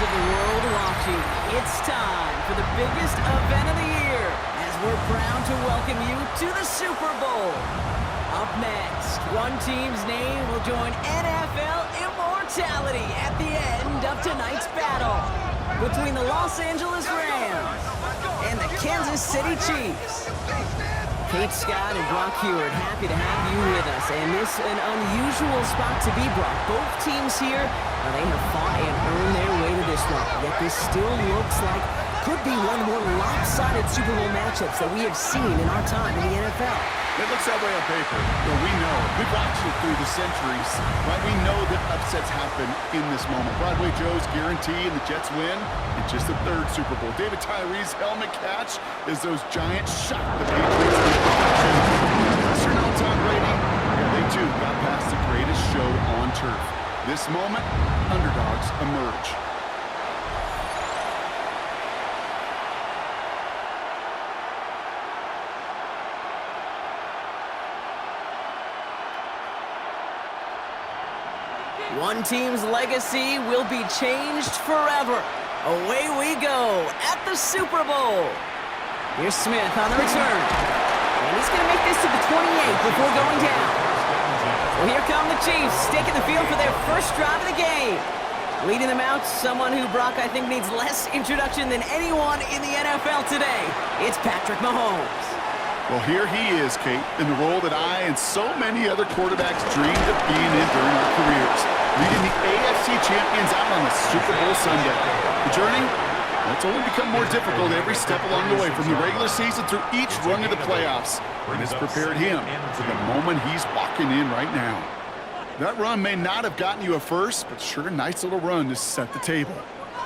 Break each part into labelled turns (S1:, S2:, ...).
S1: of the world watching. It's time for the biggest event of the year as we're proud to welcome you to the Super Bowl. Up next, one team's name will join NFL immortality at the end of tonight's battle between the Los Angeles Rams and the Kansas City Chiefs. Kate Scott and Brock Heward, happy to have you with us. And this an unusual spot to be, Brock. Both teams here, they have fought and earned their way to this one. Yet this still looks like could be one of the more lopsided Super Bowl matchups that we have seen in our time in the NFL.
S2: It looks that way on paper, but we know. We've watched it through the centuries, right? We know that upsets happen in this moment. Broadway Joe's guarantee and the Jets win in just the third Super Bowl. David Tyree's helmet catch as those Giants shock the Patriots in the action. Western on Tom Brady, yeah, they too got past the greatest show on turf. This moment, underdogs emerge.
S1: One team's legacy will be changed forever. Away we go at the Super Bowl. Here's Smith on the return. And he's going to make this to the 28 before going down. So here come the Chiefs, taking the field for their first drive of the game. Leading them out, someone who, Brock, I think needs less introduction than anyone in the NFL today. It's Patrick Mahomes.
S2: Well, here he is, Kate, in the role that I and so many other quarterbacks dreamed of being in during our careers, leading the AFC champions out on a Super Bowl Sunday. The journey, that's only become more difficult every step along the way, from the regular season through each run of the playoffs, and it's prepared him for the moment he's walking in right now. That run may not have gotten you a first, but sure a nice little run to set the table.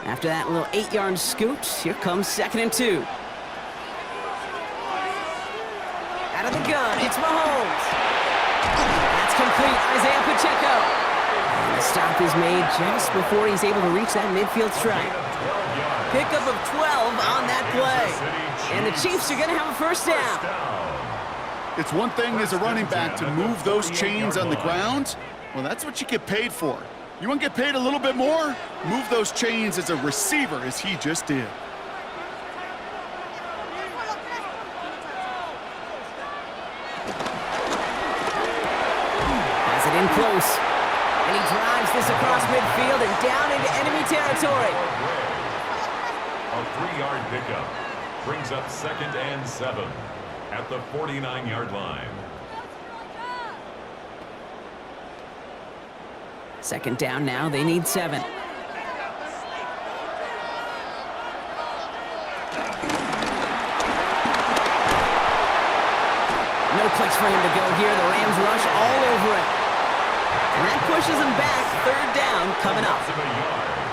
S1: After that little 8-yard scoot, here comes 2nd and 2. Out of the gun, it's Mahomes. That's complete, Isaiah Pacheco. And the stop is made just before he's able to reach that midfield strike. Pickup of 12 on that play. And the Chiefs are going to have a first down.
S2: It's one thing as a running back to move those chains on the ground. Well, that's what you get paid for. You want to get paid a little bit more? Move those chains as a receiver, as he just did.
S1: In close, and he drives this across midfield and down into enemy territory.
S3: A 3-yard pickup brings up 2nd and 7 at the 49-yard line.
S1: 2nd down now, they need 7. No place for him to go here. The Rams rush all over it. And that pushes him back. 3rd down coming up.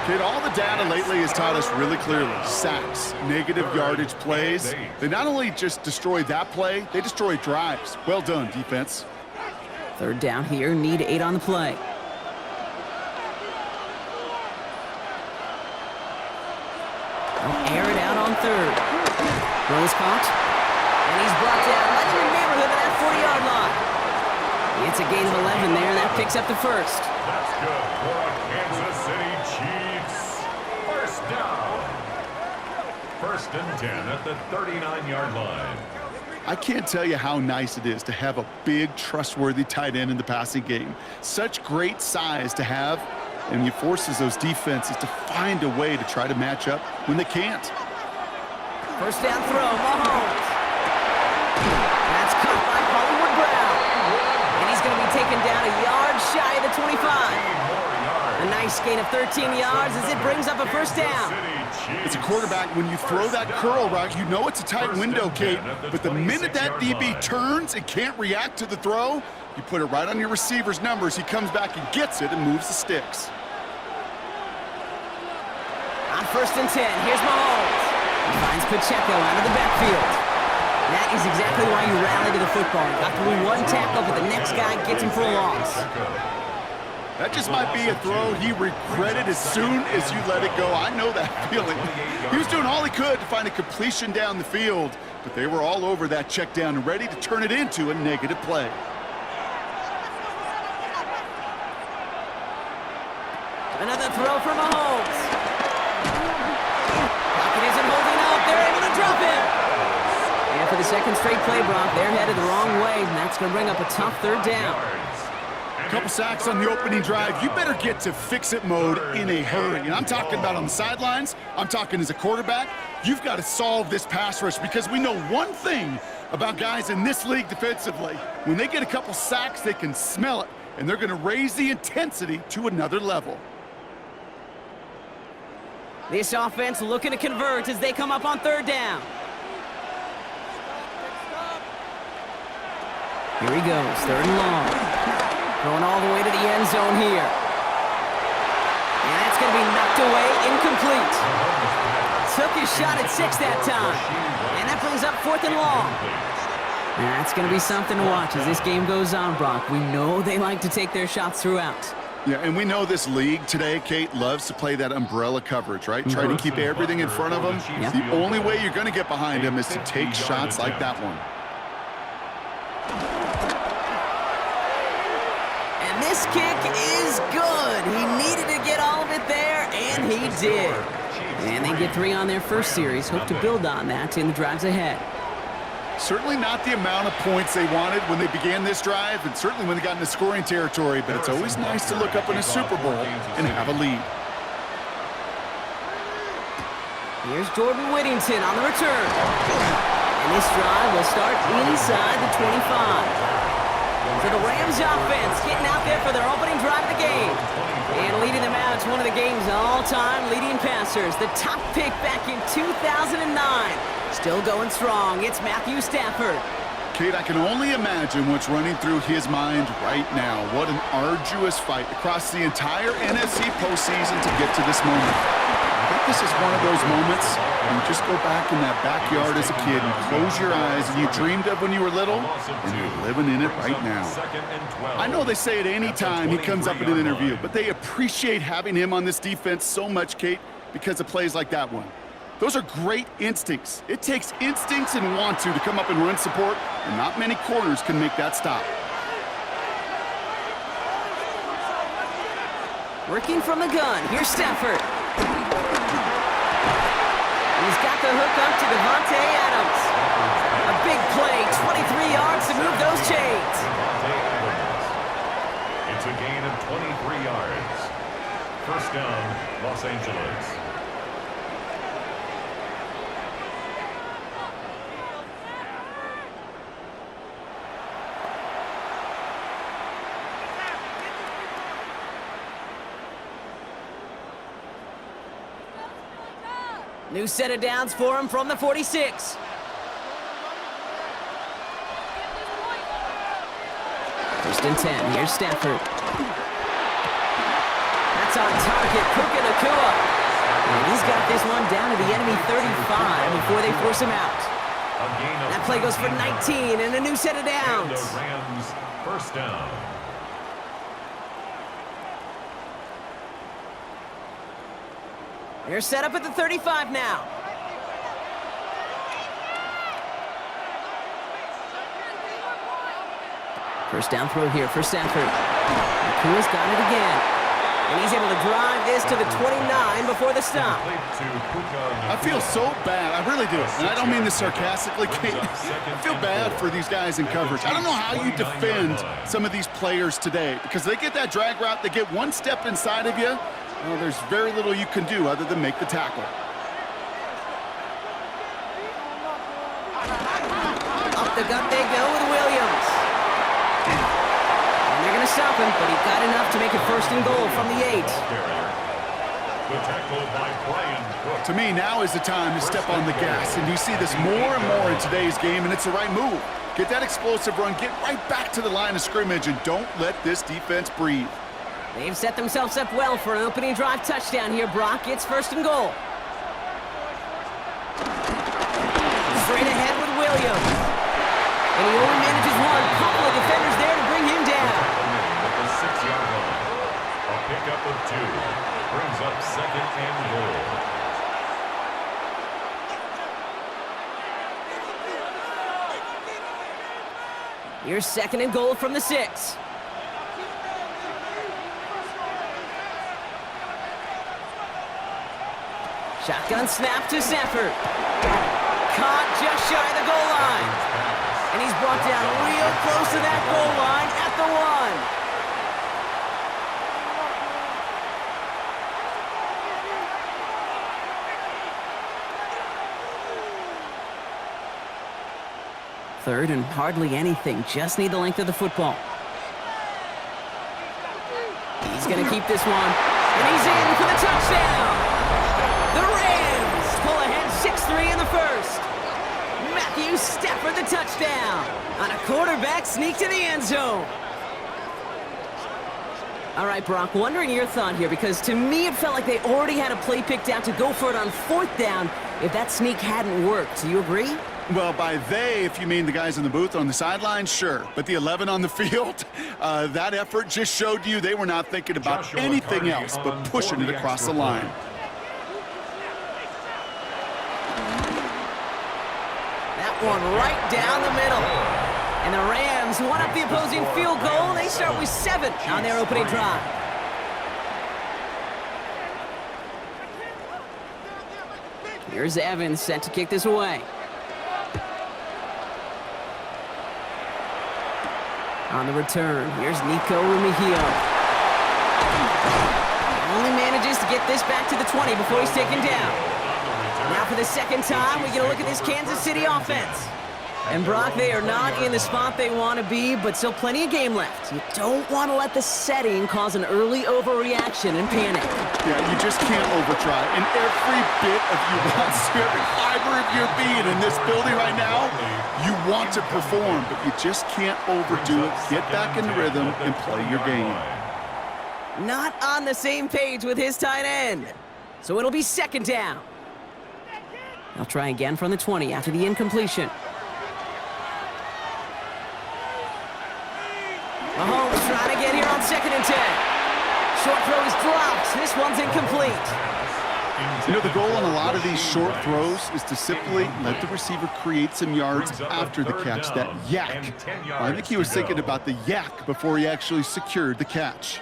S2: Kid, all the data lately has taught us really clearly. Sacks, negative yardage plays. They not only just destroy that play, they destroy drives. Well done, defense.
S1: 3rd down here. Need 8 on the play. They'll air it out on 3rd. Rose caught. And he's brought down right in the neighborhood of that 40-yard line. It's a gain of 11 there, and that picks up the first.
S3: That's good for a Kansas City Chiefs. First down. 1st and 10 at the 39-yard line.
S2: I can't tell you how nice it is to have a big, trustworthy tight end in the passing game. Such great size to have, and it forces those defenses to find a way to try to match up when they can't.
S1: First down throw, Mahomes. That's caught by Hollywood Brown. And he's going to be taken down a yard shy of the 25. A nice gain of 13 yards as it brings up a first down.
S2: As a quarterback, when you throw that curl route, you know it's a tight window, Kate. But the minute that DB turns and can't react to the throw, you put it right on your receiver's numbers. He comes back and gets it and moves the sticks.
S1: On 1st and 10, here's Mahomes. He finds Pacheco out of the backfield. That is exactly why you rally to the football. You got through one tackle, but the next guy gets him for a loss.
S2: That just might be a throw he regretted as soon as you let it go. I know that feeling. He was doing all he could to find a completion down the field, but they were all over that check down and ready to turn it into a negative play.
S1: Another throw for Mahomes. Pocket isn't holding up. They're able to drop him. And for the second straight play, Brock, they're headed the wrong way, and that's going to bring up a tough third down.
S2: A couple sacks on the opening drive. You better get to fix-it mode in a hurry. And I'm talking about on the sidelines. I'm talking as a quarterback. You've got to solve this pass rush because we know one thing about guys in this league defensively. When they get a couple sacks, they can smell it, and they're going to raise the intensity to another level.
S1: This offense looking to convert as they come up on third down. Here he goes, third and long. Going all the way to the end zone here. And that's going to be knocked away, incomplete. Took his shot at 6 that time. And that brings up 4th and long. And that's going to be something to watch as this game goes on, Brock. We know they like to take their shots throughout.
S2: Yeah, and we know this league today, Kate, loves to play that umbrella coverage, right? Try to keep everything in front of them.
S1: Yep.
S2: The only way you're going to get behind them is to take shots like that one.
S1: And this kick is good. He needed to get all of it there, and he did. And they get 3 on their first series. Hope to build on that in the drives ahead.
S2: Certainly not the amount of points they wanted when they began this drive, and certainly when they got into scoring territory, but it's always nice to look up in a Super Bowl and have a lead.
S1: Here's Jordan Whittington on the return. And this drive will start inside the 25. So the Rams offense getting out there for their opening drive of the game. And leading them out, it's one of the game's all-time leading passers. The top pick back in 2009. Still going strong. It's Matthew Stafford.
S2: Kate, I can only imagine what's running through his mind right now. What an arduous fight across the entire NFC postseason to get to this moment. I think this is one of those moments when you just go back in that backyard as a kid and close your eyes and you dreamed of when you were little, and you're living in it right now. I know they say it any time he comes up in an interview, but they appreciate having him on this defense so much, Kate, because of plays like that one. Those are great instincts. It takes instincts and want to come up and run support, and not many corners can make that stop.
S1: Working from the gun. Here's Stafford. He's got the hook up to Devontae Adams. A big play, 23 yards to move those chains.
S3: It's a gain of 23 yards. First down, Los Angeles.
S1: New set of downs for him from the 46. First and 10. Here's Stafford. That's on target. Puka Nacua. And he's got this one down to the enemy 35 before they force him out. That play goes for 19 and a new set of downs.
S3: Rams, first down.
S1: They're set up at the 35 now. First down throw here for Stafford. Nakua's got it again. And he's able to drive this to the 29 before the stop.
S2: I feel so bad. I really do. And I don't mean this sarcastically, Kate. I feel bad for these guys in coverage. I don't know how you defend some of these players today because they get that drag route, they get one step inside of you. Well, there's very little you can do other than make the tackle.
S1: Up the gut they go with Williams. And they're going to stop him, but he got enough to make it first and goal from the 8.
S2: To me, now is the time to step on the gas, and you see this more and more in today's game, and it's the right move. Get that explosive run, get right back to the line of scrimmage, and don't let this defense breathe.
S1: They've set themselves up well for an opening drive touchdown here, Brock. It's first and goal. Straight ahead with Williams. And he only manages one. Couple of defenders there to bring him down.
S3: At the 6-yard line. A pickup of 2. Brings up second and goal.
S1: Here's second and goal from the 6. Shotgun snap to Sanford. Caught just shy of the goal line. And he's brought down real close to that goal line at the 1. Third and hardly anything. Just need the length of the football. He's going to keep this one. And he's in for the touchdown. The Rams pull ahead 6-3 in the first. Matthew Stafford the touchdown on a quarterback sneak to the end zone. All right, Brock, wondering your thought here, because to me it felt like they already had a play picked out to go for it on 4th down if that sneak hadn't worked. Do you agree?
S2: Well, by they, if you mean the guys in the booth on the sideline, sure. But the 11 on the field, that effort just showed you they were not thinking about anything else but pushing it across the line.
S1: That one right down the middle. And the Rams one up the opposing field goal. They start with 7 on their opening drive. Here's Evans set to kick this away. On the return, here's Nico Rumihio. Only manages to get this back to the 20 before he's taken down. Now for the second time, we get a look at this Kansas City offense. And Brock, they are not in the spot they want to be, but still plenty of game left. You don't want to let the setting cause an early overreaction and panic.
S2: Yeah, you just can't overtry. And every bit of you wants to, every fiber of your being in this building right now, you want to perform, but you just can't overdo it. Get back in the rhythm and play your game.
S1: Not on the same page with his tight end. So it'll be second down. They'll try again from the 20 after the incompletion. Mahomes trying to get here on 2nd and 10. Short throw is dropped. This one's incomplete.
S2: You know, the goal on a lot of these short throws is to simply let the receiver create some yards after the catch, that yak. Well, I think he was thinking about the yak before he actually secured the catch.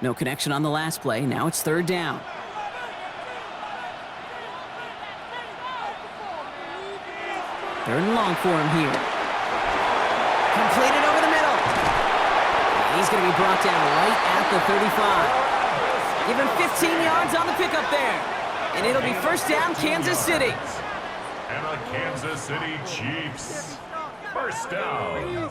S1: No connection on the last play. Now it's 3rd down. Third and long for him here. Completed over the middle. And he's going to be brought down right at the 35. Give him 15 yards on the pickup there. And it'll be first down, Kansas City.
S3: And the Kansas City Chiefs. First down.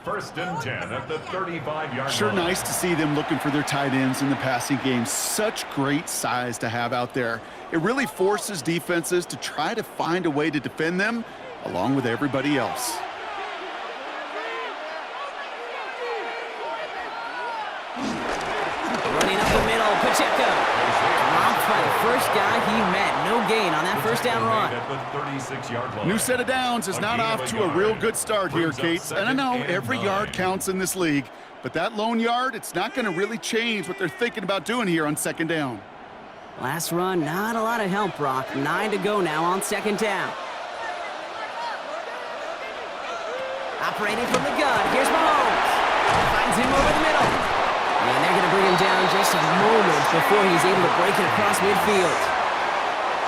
S3: 1st and 10 at the 35-yard line.
S2: Sure nice to see them looking for their tight ends in the passing game. Such great size to have out there. It really forces defenses to try to find a way to defend them along with everybody else.
S1: Running up the middle, Pacheco. Dropped by the first guy he met. No gain on that first down run.
S2: New set of downs is not off to a real good start here, Cates. And I know every yard counts in this league, but that lone yard, it's not going to really change what they're thinking about doing here on 2nd down.
S1: Last run, not a lot of help, Brock. 9 to go now on 2nd down. Operating from the gun, here's Mahomes. Finds him over the middle. And they're going to bring him down just a moment before he's able to break it across midfield.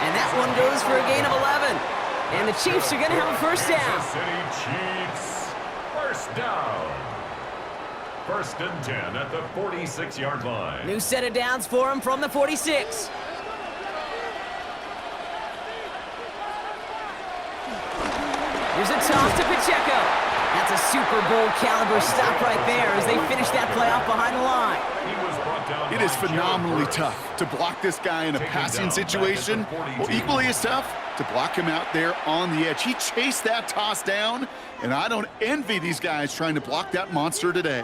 S1: And that one goes for a gain of 11. And the Chiefs are going to have a first down.
S3: Kansas City Chiefs, first down. 1st and 10 at the 46-yard line.
S1: New set of downs for him from the 46. Here's a toss to Pacheco. That's a Super Bowl caliber stop right there as they finish that play off behind the line.
S2: It is phenomenally tough to block this guy in a passing situation. Well, equally as tough to block him out there on the edge. He chased that toss down, and I don't envy these guys trying to block that monster today.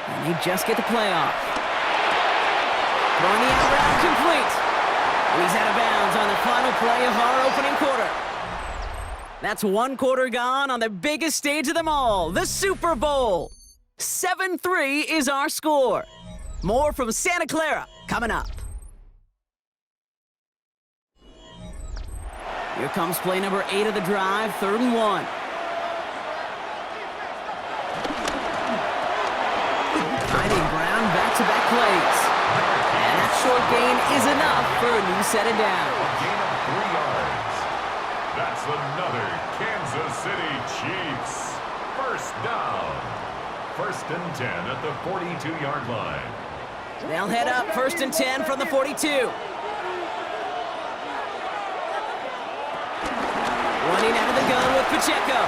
S1: And they just get the play off. Throwing the out route complete. And he's out of bounds on the final play of our opening quarter. That's 1 quarter gone on the biggest stage of them all, the Super Bowl. 7-3 is our score. More from Santa Clara coming up. Here comes play number 8 of the drive, 3rd and 1. Finding ground back-to-back plays. And that short gain is enough for a new set of downs.
S3: A gain of 3 yards. That's another Kansas City Chiefs first down. First and 10 at the 42-yard line.
S1: They'll head up first and 10 from the 42. Running out of the gun with Pacheco.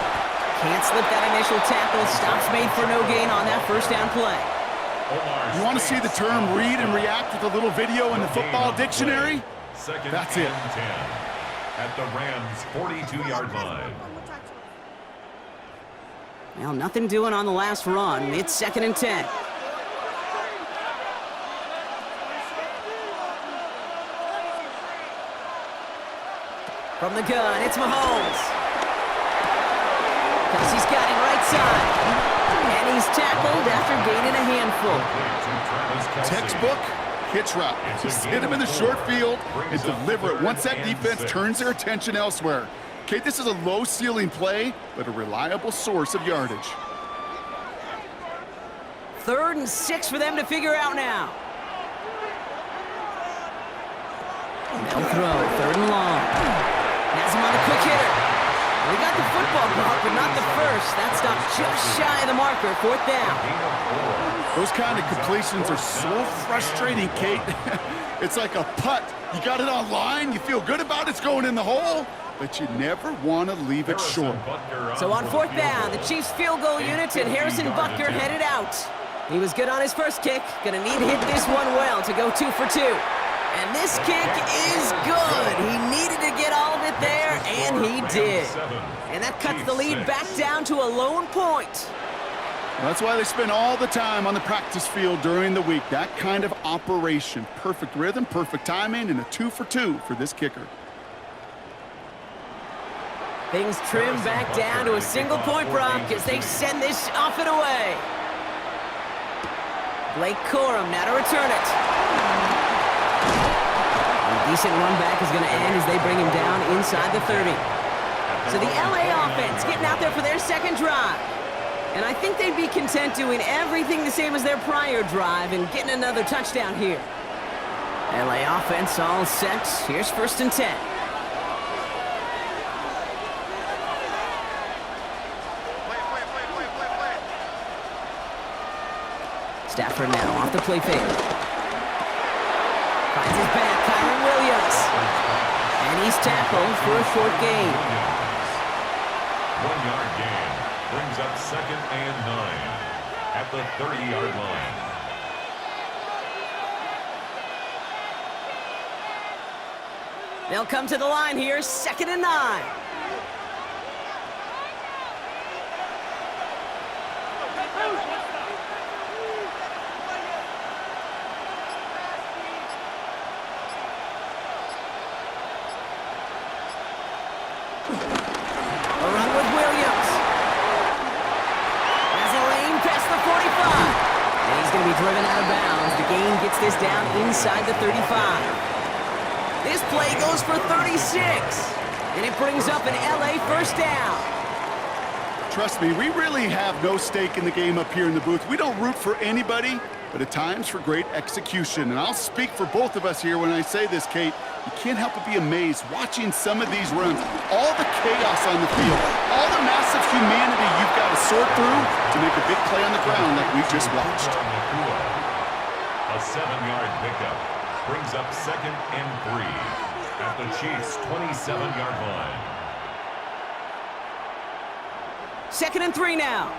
S1: Can't slip that initial tackle. Stops made for no gain on that first down play.
S2: You want to see the term read and react with a little video in the football dictionary? That's it.
S3: 10 at the Rams' 42-yard line.
S1: Well, nothing doing on the last run. It's second and 10. From the gun, it's Mahomes. Kelsey's got him right side. And he's tackled after gaining a handful.
S2: Textbook hitch route. Just hit him in the short field and deliver it once that defense turns their attention elsewhere. Okay, this is a low-ceiling play, but a reliable source of yardage.
S1: 3rd and 6 for them to figure out now. They'll throw, 3rd and long. Has him on the quick hitter. We got the football block, but not the first. That stopped just shy of the marker, 4th down.
S2: Those kind of completions are so frustrating, Kate. It's like a putt. You got it on line, you feel good about it's going in the hole, but you never want to leave it short.
S1: So on 4th down, the Chiefs field goal unit and Harrison Butker headed out. He was good on his first kick. Gonna need to hit this one well to go 2 for 2. And this kick is good. He needed to get all of it there, and he did. And that cuts the lead back down to a lone point.
S2: Well, that's why they spend all the time on the practice field during the week. That kind of operation. Perfect rhythm, perfect timing, and a 2 for 2 for this kicker.
S1: Things trim back down to a single-point Brock as they send this off and away. Blake Corum now to return it. A decent run back is going to end as they bring him down inside the 30. So the LA offense getting out there for their second drive. And I think they'd be content doing everything the same as their prior drive and getting another touchdown here. LA offense all set. Here's 1st and 10. Stafford now off the play fake. Finds his back, Kyron Williams. And he's tackled for a short gain.
S3: 1 yard gain brings up 2nd and 9 at the 30-yard line.
S1: They'll come to the line here, 2nd and 9. Driven out of bounds. The gain gets this down inside the 35. This play goes for 36. And it brings up an LA first down.
S2: Trust me, we really have no stake in the game up here in the booth. We don't root for anybody, but at times for great execution. And I'll speak for both of us here when I say this, Kate. You can't help but be amazed watching some of these runs. All the chaos on the field, all the massive humanity you've got to sort through to make a big play on the ground like we just watched.
S3: A 7-yard pickup brings up 2nd and 3 at the Chiefs' 27-yard line.
S1: 2nd and 3 now.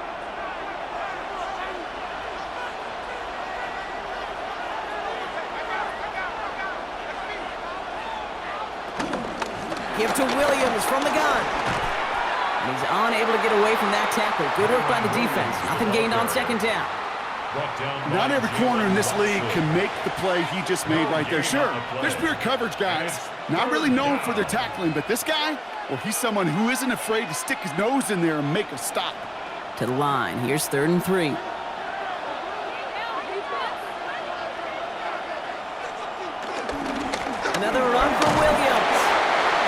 S1: Give to Williams from the gun. And he's unable to get away from that tackle. Good work by the defense. Nothing gained on 2nd down.
S2: Not every corner in this league can make the play he just made right there. Sure, there's pure coverage guys, not really known for their tackling, but this guy, well, he's someone who isn't afraid to stick his nose in there and make a stop.
S1: To the line, here's 3rd and 3. Another run for Williams.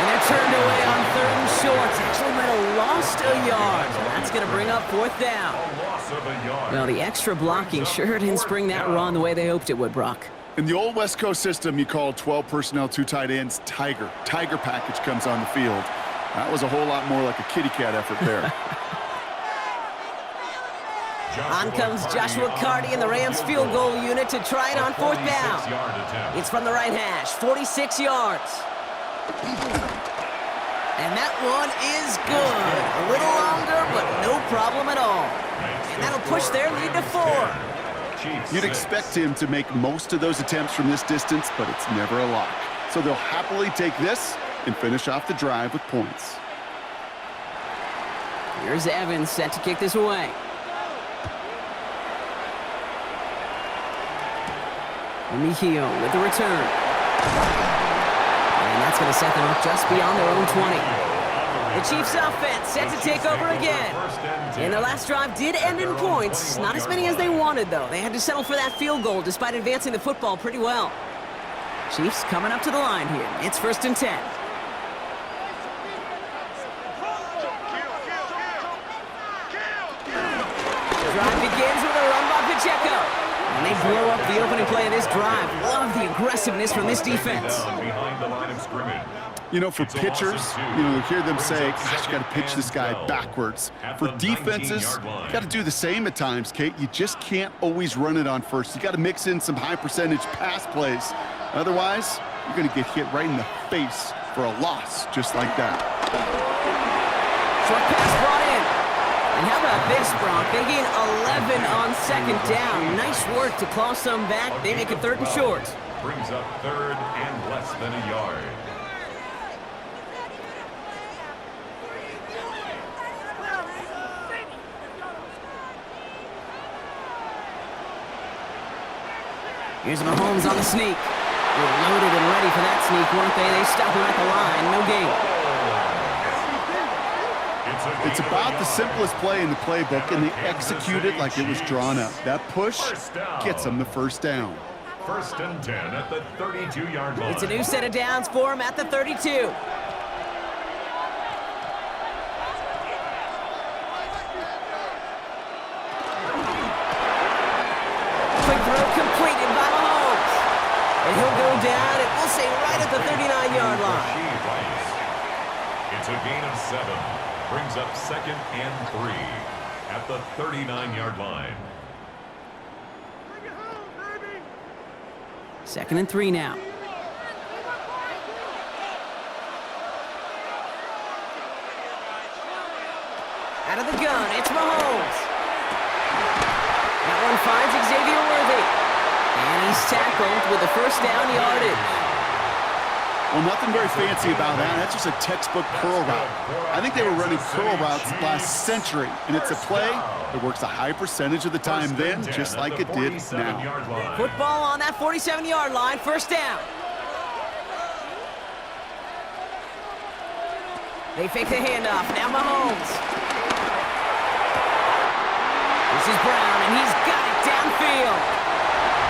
S1: And they're turned away on 3rd and short. Actually might have lost a yard. So that's that's going to bring up fourth down.
S3: A loss of a yard.
S1: Well, the extra blocking sure didn't spring that run the way they hoped it would, Brock.
S2: In the old West Coast system, you call 12 personnel, 2 tight ends, Tiger. Tiger package comes on the field. That was a whole lot more like a kitty cat effort there.
S1: On comes Joshua Carty and the Rams field goal unit to try it on fourth down. It's from the right hash, 46 yards. And that one is good. A little longer, but no problem at all. And that'll push their lead to 4.
S2: You'd expect him to make most of those attempts from this distance, but it's never a lock. So they'll happily take this and finish off the drive with points.
S1: Here's Evans set to kick this away. Mejio with the return. And that's going to set them up just beyond their own 20. The Chiefs offense set to take over again. And their last drive did end in points. Not as many as they wanted, though. They had to settle for that field goal despite advancing the football pretty well. Chiefs coming up to the line here. It's 1st and 10. The drive begins with a run by Pacheco. And they blow up the opening play of this drive. Love the aggressiveness from this defense.
S3: Behind the line of scrimmage.
S2: You know, for pitchers, you hear them say, gosh, you got to pitch this guy backwards. For defenses, you got to do the same at times, Kate. You just can't always run it on first. You got to mix in some high-percentage pass plays. Otherwise, you're going to get hit right in the face for a loss just like that.
S1: Short pass brought in. And how about this, Brock? They gain 11 on 2nd down. Nice work to claw some back. They make it 3rd and short.
S3: Brings up 3rd and less than a yard.
S1: Here's Mahomes on the sneak. They're loaded and ready for that sneak, weren't they? They stop him at the line. No gain.
S2: It's about the simplest play in the playbook, and they execute it like it was drawn up. That push gets them the 1st down.
S3: 1st and 10 at the 32-yard line.
S1: It's a new set of downs for him at the 32. Quick throw completed by Mahomes. And he'll go down, and we'll say right at the 39-yard line.
S3: It's a gain of 7. Brings up 2nd and 3 at the 39-yard line.
S1: 2nd and 3 now. Out of the gun, it's Mahomes. That one finds Xavier Worthy. And he's tackled with the 1st down yardage.
S2: Well, nothing very fancy about that. That's just a textbook curl route. I think they were running curl routes last century, and it's a play that works a high percentage of the time then, just like it did now.
S1: Football on that 47-yard line, 1st down. They fake the handoff. Now Mahomes. This is Brown, and he's got it downfield.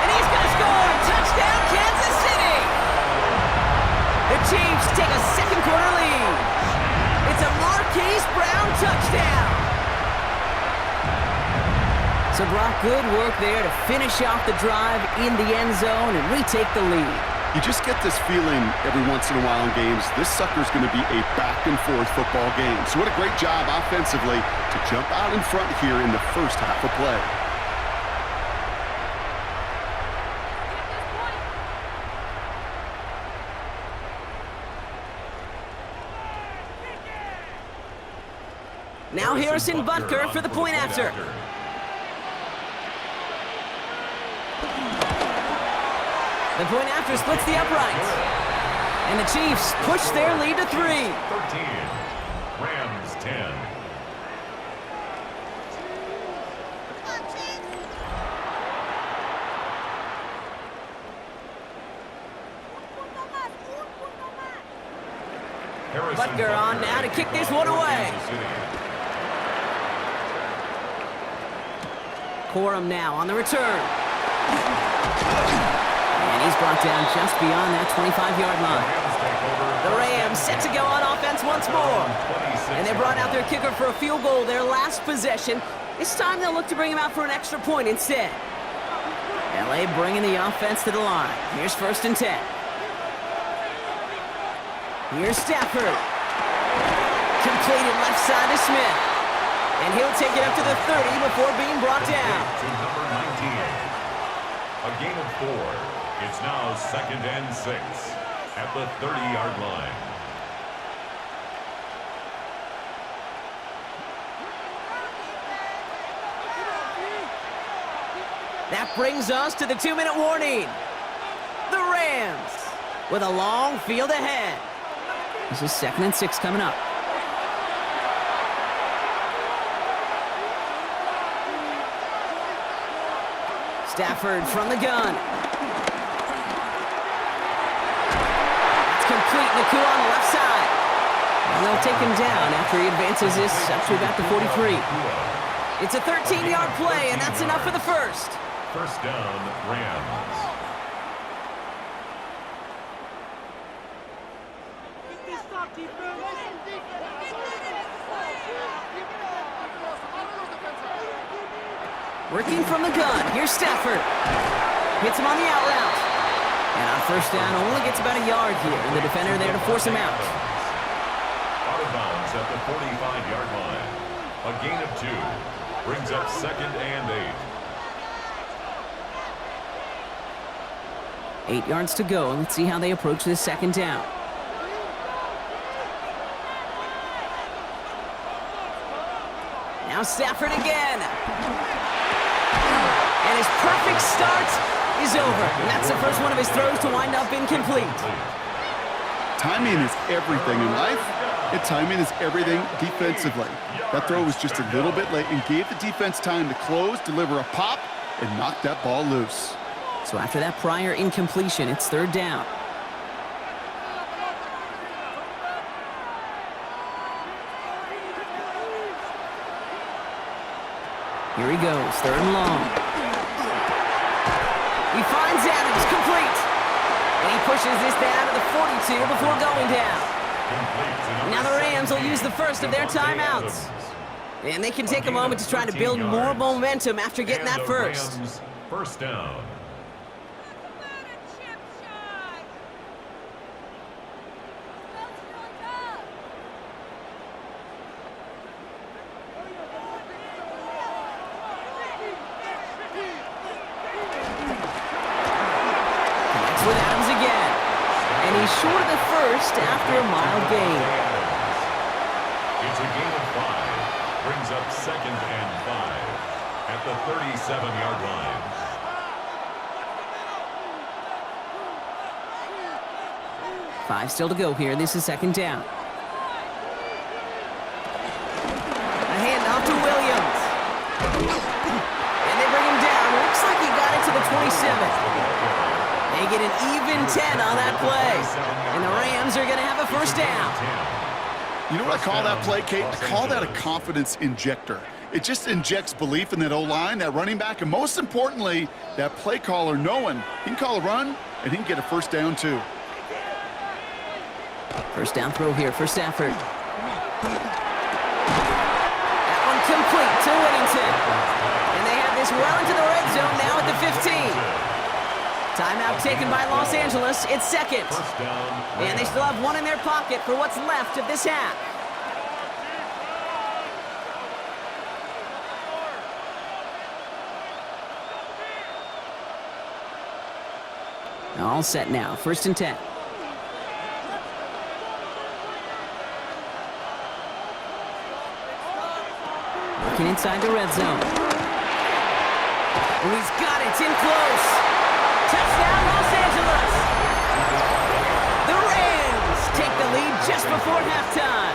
S1: And he's going to score. Touchdown, Kansas City. The Chiefs take a 2nd quarter lead. It's a Marquise Brown touchdown. So, Brock, good work there to finish off the drive in the end zone and retake the lead.
S2: You just get this feeling every once in a while in games, this sucker's going to be a back-and-forth football game. So what a great job offensively to jump out in front here in the 1st half of play.
S1: Now Harrison Butker for the point after. The point after splits the uprights. And the Chiefs push their lead to 3.
S3: 13. Rams 10.
S1: Butker on now to kick this one away. Corum now on the return. And he's brought down just beyond that 25-yard line. The Rams momentum, set to go on offense once more. And they brought out their kicker for a field goal their last possession. This time they'll look to bring him out for an extra point instead. LA bringing the offense to the line. Here's 1st and 10. Here's Stafford. Completed left side to Smith. And he'll take it up to the 30 before being brought down.
S3: To number 19. A gain of 4. It's now 2nd and 6 at the 30-yard line.
S1: That brings us to the 2-minute warning. The Rams with a long field ahead. This is 2nd and 6 coming up. Stafford from the gun. That's complete. Naku on the left side. And they'll take him down after he advances this up to about the 43. It's a 13-yard play, and that's enough for the first.
S3: First down, Rams.
S1: Working from the gun. Here's Stafford. Hits him on the out route. And on first down, only gets about a yard here. And the defender there to force him out.
S3: Out of bounds at the 45-yard line. A gain of 2. Brings up 2nd and 8.
S1: 8 yards to go. Let's see how they approach this 2nd down. Now Stafford again. And his perfect start is over. And that's the first one of his throws to wind up incomplete.
S2: Timing is everything in life, and timing is everything defensively. That throw was just a little bit late and gave the defense time to close, deliver a pop, and knock that ball loose.
S1: So after that prior incompletion, it's 3rd down. Here he goes, 3rd and long. He finds Adams, complete. And he pushes this down to the 42 before going down. Now the Rams will use the first of their timeouts. And they can take a moment to try to build more momentum after getting that first.
S3: First down.
S1: With Adams again. And he's short of the first after a mild gain.
S3: It's a gain of 5. Brings up 2nd and 5 at the 37-yard line.
S1: Five still to go here. This is 2nd down. A handoff to Williams. And they bring him down. Looks like he got it to the 27. They get an even 10 on that play. And the Rams are going to have a first down.
S2: You know what I call that play, Kate? I call that a confidence injector. It just injects belief in that O-line, that running back, and most importantly, that play caller knowing he can call a run and he can get a first down too.
S1: First down throw here for Stafford. That one complete to Whittington. And they have this well into the red zone now at the 15. Timeout taken by Los Angeles. It's 2nd. And they still have one in their pocket for what's left of this half. All set now. 1st and 10. Working inside the red zone. Oh, he's got it. It's in close. Touchdown, Los Angeles. The Rams take the lead just before halftime.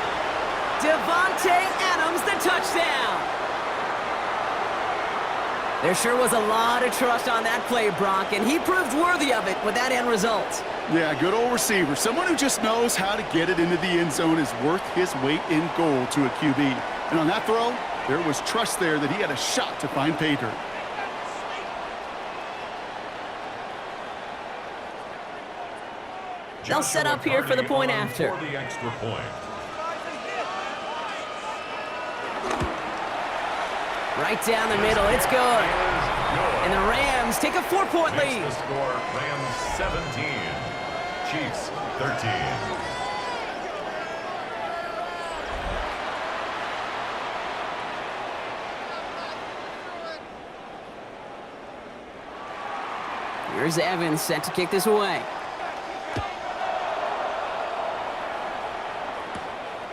S1: Devontae Adams, the touchdown. There sure was a lot of trust on that play, Brock, and he proved worthy of it with that end result.
S2: Yeah, good old receiver. Someone who just knows how to get it into the end zone is worth his weight in gold to a QB. And on that throw, there was trust there that he had a shot to find pay dirt.
S1: They'll set up here for the point after.
S3: For the extra point.
S1: Right down the middle, it's good. And the Rams take a 4-point lead.
S3: The score, Rams 17, Chiefs 13.
S1: Here's Evans set to kick this away.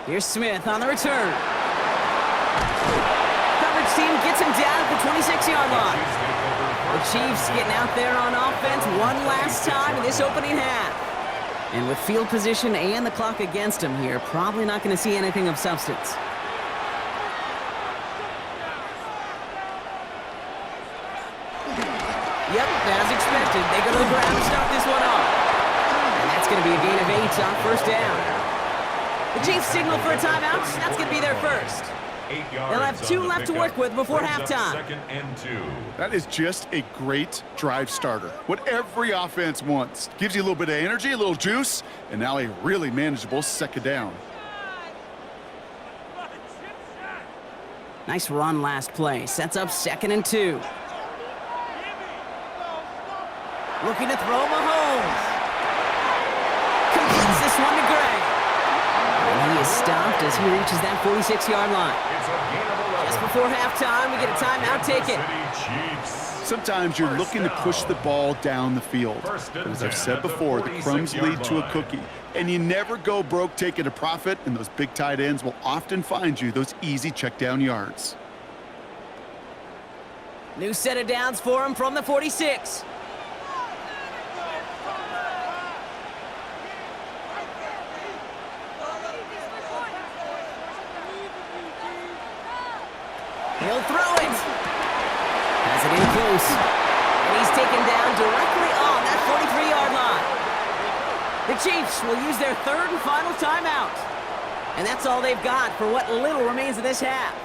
S1: Here's Smith on the return. Coverage team gets him down at the 26-yard line. The Chiefs getting out there on offense one last time in this opening half. And with field position and the clock against him here, probably not going to see anything of substance. Yep, as expected, they go to the ground to start this one off. And that's going to be a gain of 8 on first down. The Chiefs signal for a timeout. That's going to be their first. They'll have 2 left to work with before halftime.
S3: Second and 2.
S2: That is just a great drive starter. What every offense wants. Gives you a little bit of energy, a little juice, and now a really manageable second down.
S1: Nice run last play. Sets up 2nd and 2. Looking to throw Mahomes. Completes this one to Gray. And he is stopped as he reaches that 46-yard line. Just before halftime, we get a timeout taken.
S2: Sometimes you're looking to push the ball down the field. But as I've said before, the crumbs lead to a cookie. And you never go broke taking a profit, and those big tight ends will often find you those easy check down yards.
S1: New set of downs for him from the 46. He'll throw it. Has it in close. And he's taken down directly on that 43-yard line. The Chiefs will use their 3rd and final timeout. And that's all they've got for what little remains of this half.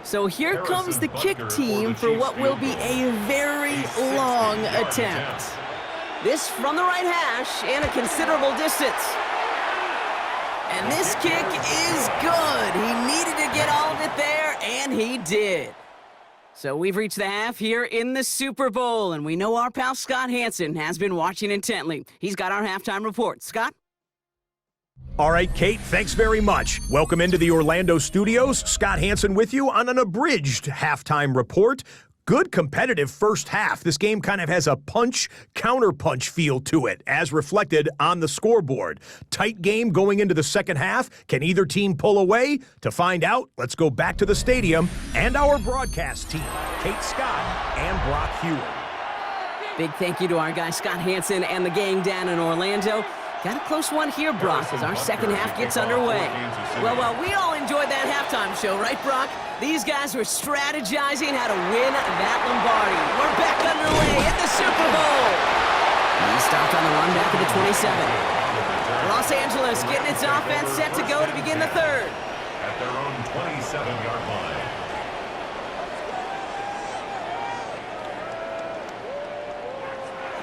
S1: So here comes the kick team for what will be a very long attempt. This from the right hash and a considerable distance. And this kick is good. He needed to get all of it there, and he did. So we've reached the half here in the Super Bowl, and we know our pal Scott Hansen has been watching intently. He's got our halftime report. Scott?
S4: All right, Kate, thanks very much. Welcome into the Orlando studios. Scott Hansen with you on an abridged halftime report. Good competitive first half. This game kind of has a punch-counterpunch feel to it, as reflected on the scoreboard. Tight game going into the second half. Can either team pull away? To find out, let's go back to the stadium and our broadcast team, Kate Scott and Brock Hewitt.
S1: Big thank you to our guy Scott Hansen and the gang down in Orlando. Got a close one here, Brock, as our second half gets underway. Well, we all enjoyed that halftime show, right, Brock? These guys were strategizing how to win that Lombardi. We're back underway in the Super Bowl. He stopped on the run back at the 27. Los Angeles getting its offense set to go to begin the 3rd.
S3: At their own 27-yard line.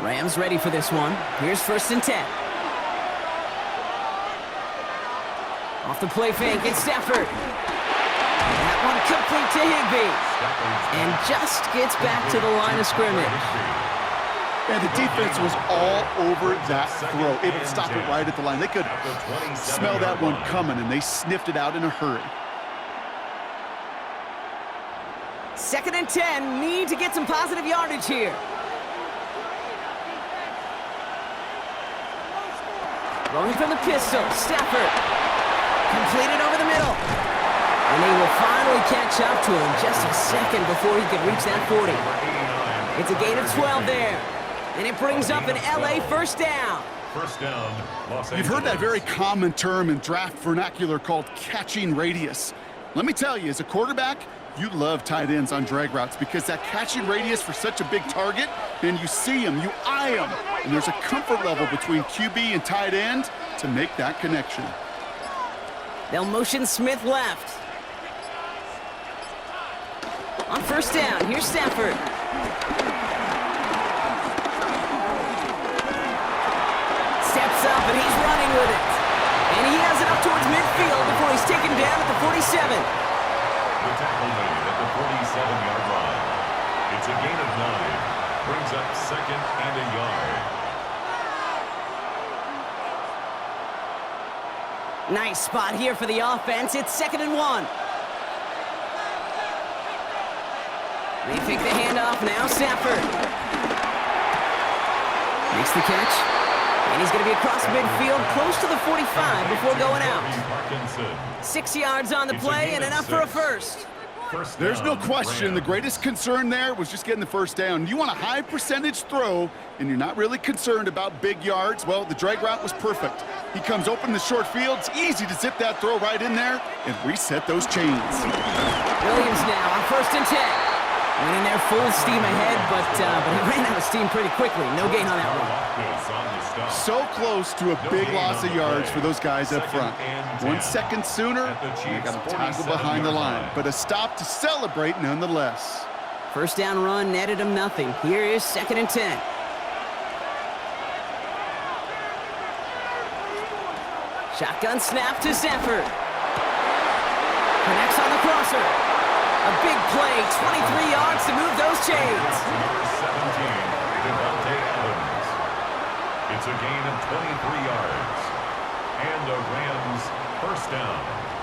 S1: Rams ready for this one. Here's 1st and 10. Off the play fake, it's Stafford. That one complete to Higbee. And just gets back to the line of scrimmage.
S2: And the defense was all over that throw. Able to stop it right at the line. They could smell that one coming, and they sniffed it out in a hurry.
S1: 2nd and 10, need to get some positive yardage here. Rolling from the pistol, Stafford. Completed over the middle. And they will finally catch up to him just a second before he could reach that 40. It's a gain of 12 there. And it brings up an LA first down.
S3: First down, Los Angeles.
S2: You've heard that very common term in draft vernacular called catching radius. Let me tell you, as a quarterback, you love tight ends on drag routes because that catching radius for such a big target, and you see him, you eye him, and there's a comfort level between QB and tight end to make that connection.
S1: They'll motion Smith left. On first down, here's Stafford. Steps up, and he's running with it. And he has it up towards midfield before he's taken down at the 47.
S3: The tackle made at the 47-yard line. It's a gain of 9. Brings up second and a yard.
S1: Nice spot here for the offense. It's 2nd and 1. They pick the handoff now. Stafford makes the catch. And he's going to be across midfield, close to the 45 before going out. 6 yards on the play and enough for a first.
S2: There's no question. The greatest concern there was just getting the first down. You want a high percentage throw, and you're not really concerned about big yards. Well, the drag route was perfect. He comes open in the short field. It's easy to zip that throw right in there and reset those chains.
S1: Williams now on 1st and 10. Winning there full steam ahead, but he ran out of steam pretty quickly. No gain on that one.
S2: So close to a big loss of yards for those guys up front. 1 second sooner, they got to tackle behind the line. But a stop to celebrate nonetheless.
S1: First down run netted him nothing. Here is 2nd and 10. Shotgun snap to Stafford. Connects on the crosser. A big play, 23 yards to move those chains.
S3: Number 17, Devontae Adams. It's a gain of 23 yards. And the Rams first down.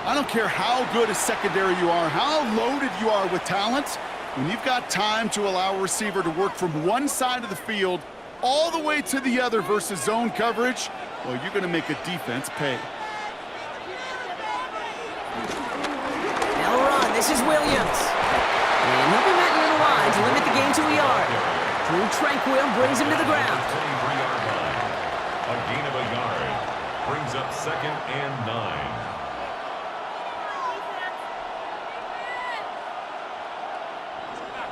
S2: I don't care how good a secondary you are, how loaded you are with talent. When you've got time to allow a receiver to work from one side of the field all the way to the other versus zone coverage, well, you're going to make a defense pay.
S1: They'll run. This is Williams. And he'll be met near the line to limit the gain to a yard. Drew Tranquil brings him to the ground.
S3: 23-yard line. A gain of a yard. Brings up 2nd and 9.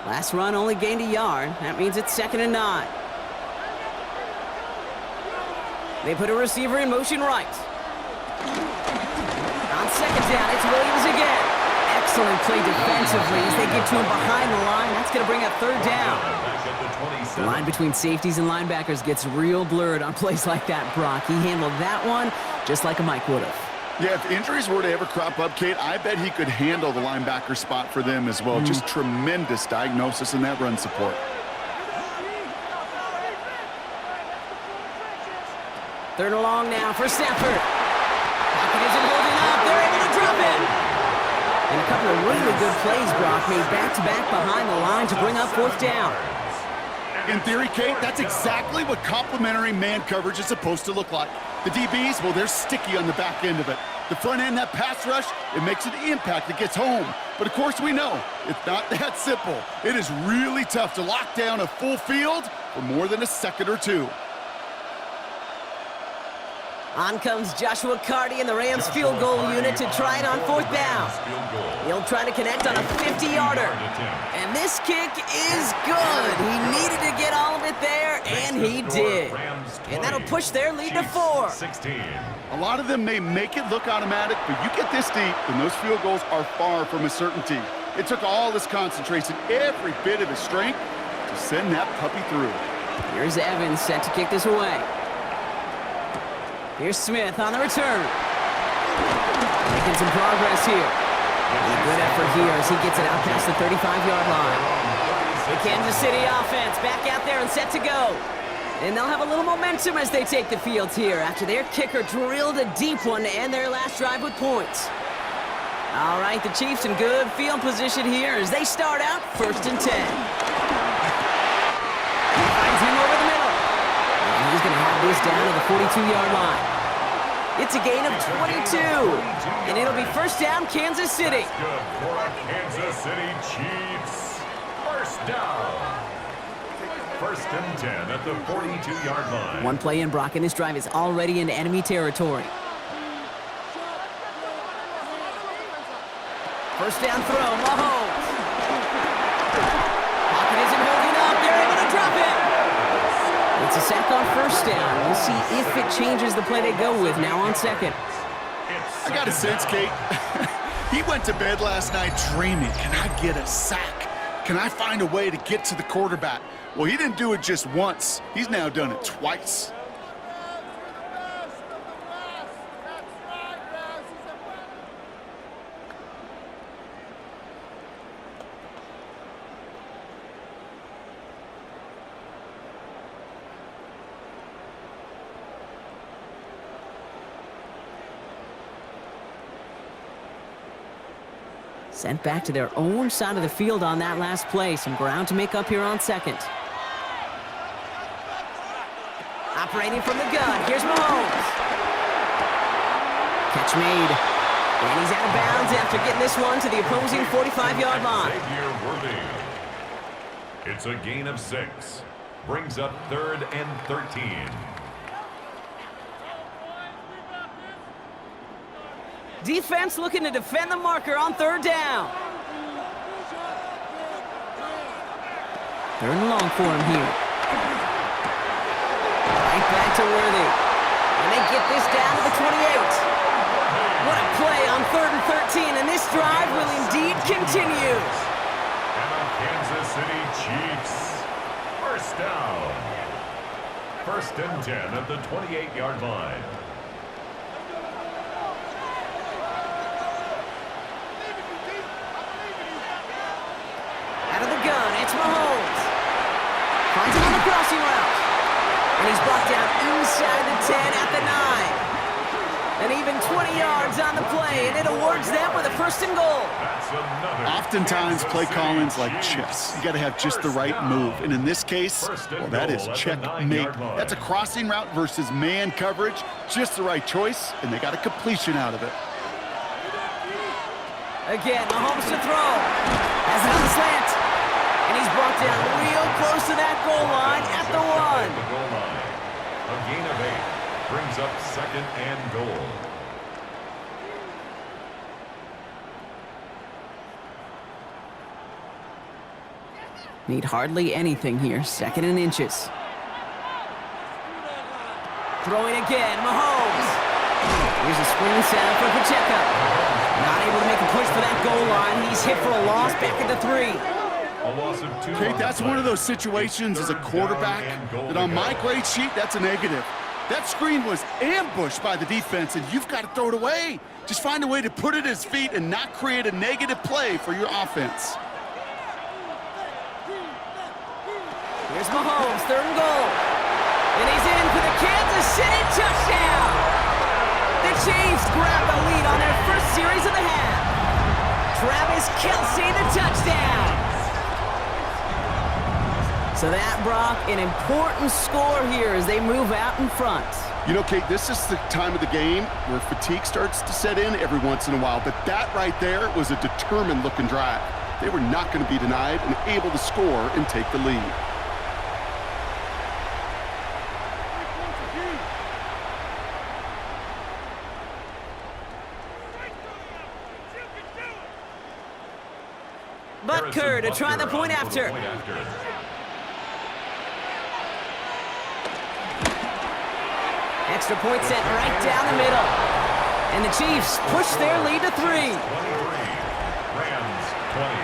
S1: Last run only gained a yard. That means it's 2nd and 9. They put a receiver in motion right. On 2nd down, it's Williams again. Excellent play defensively as they get to him behind the line. That's going to bring up 3rd down. The line between safeties and linebackers gets real blurred on plays like that, Brock. He handled that one just like a Mike would have.
S2: Yeah, if injuries were to ever crop up, Kate, I bet he could handle the linebacker spot for them as well. Just tremendous diagnosis in that run support.
S1: Third and long now for Stafford. Pocket isn't holding up. They're able to drop it. And a couple of really good plays, Brock, made back-to-back behind the line to bring up 4th down.
S2: In theory, Kate, that's exactly what complementary man coverage is supposed to look like. The DBs, well, they're sticky on the back end of it. The front end, that pass rush, it makes an impact. It gets home. But, of course, we know it's not that simple. It is really tough to lock down a full field for more than a second or two.
S1: On comes Joshua Carty and the Rams field goal unit to try it on 4th down. He'll try to connect on a 50-yarder. And this kick is good. He needed to get all of it there, and he did. And that'll push their lead to 4.
S2: A lot of them may make it look automatic, but you get this deep, and those field goals are far from a certainty. It took all his concentration, every bit of his strength, to send that puppy through.
S1: Here's Evans set to kick this away. Here's Smith on the return. Making some progress here. And a good effort here as he gets it out past the 35-yard line. The Kansas City offense back out there and set to go. And they'll have a little momentum as they take the field here after their kicker drilled a deep one to end their last drive with points. All right, the Chiefs in good field position here as they start out 1st and 10. He finds him over the middle. And he's going to have this down to the 42-yard line. It's a gain of 22. And it'll be 1st down, Kansas City.
S3: That's good for a Kansas City Chiefs. 1st down. 1st and 10 at the 42-yard line.
S1: One play in, Brock, and this drive is already into enemy territory. 1st down throw, Mahomes. Pocket isn't holding up. They're able to drop it. It's a sack on 1st down. We'll see if it changes the play they go with now on 2nd.
S3: It's
S2: I got a sense, Kate. He went to bed last night dreaming, can I get a sack? Can I find a way to get to the quarterback? Well, he didn't do it just once. He's now done it twice.
S1: Sent back to their own side of the field on that last play. Some ground to make up here on second. Operating from the gun, here's Mahomes. Catch made. And he's out of bounds after getting this one to the opposing 45-yard line.
S3: It's a gain of 6. Brings up 3rd and 13.
S1: Defense looking to defend the marker on 3rd down. 3rd and long for him here. Right back to Worthy. And they get this down to the 28. What a play on 3rd and 13, and this drive will indeed continue.
S3: And the Kansas City Chiefs. 1st down. 1st and 10 at the 28-yard line.
S1: Out of the gun, it's Mahomes. Finds him on the crossing route. And he's brought down inside the 10 at the 9. And even 20 yards on the play, and it awards them with a 1st and goal.
S2: Oftentimes, play calling's like chess. You got to have just the right move. And in this case, well, that is checkmate. That's a crossing route versus man coverage. Just the right choice, and they got a completion out of it.
S1: Again, Mahomes to throw. Has it on the slant. And he's brought down real close to that goal line at the 1.
S3: A gain of 8 brings up 2nd and goal.
S1: Need hardly anything here. 2nd and inches. Throwing again, Mahomes. Here's a screen set for Pacheco. Not able to make a push for that goal line. He's hit for a loss back at the 3.
S3: A loss of 2.
S2: Kate, that's one of those situations as a quarterback that on my grade sheet, that's a negative. That screen was ambushed by the defense, and you've got to throw it away. Just find a way to put it at his feet and not create a negative play for your offense.
S1: Here's Mahomes, 3rd and goal. And he's in for the Kansas City touchdown. The Chiefs grab the lead on their first series of the half. Travis Kelce, the touchdown. So that, Brock, an important score here as they move out in front.
S2: You know, Kate, this is the time of the game where fatigue starts to set in every once in a while, but that right there was a determined-looking drive. They were not going to be denied and able to score and take the lead.
S1: Butker to try the point after. Extra point set right down the middle. And the Chiefs push their lead to 3.
S3: 23. Rams 20.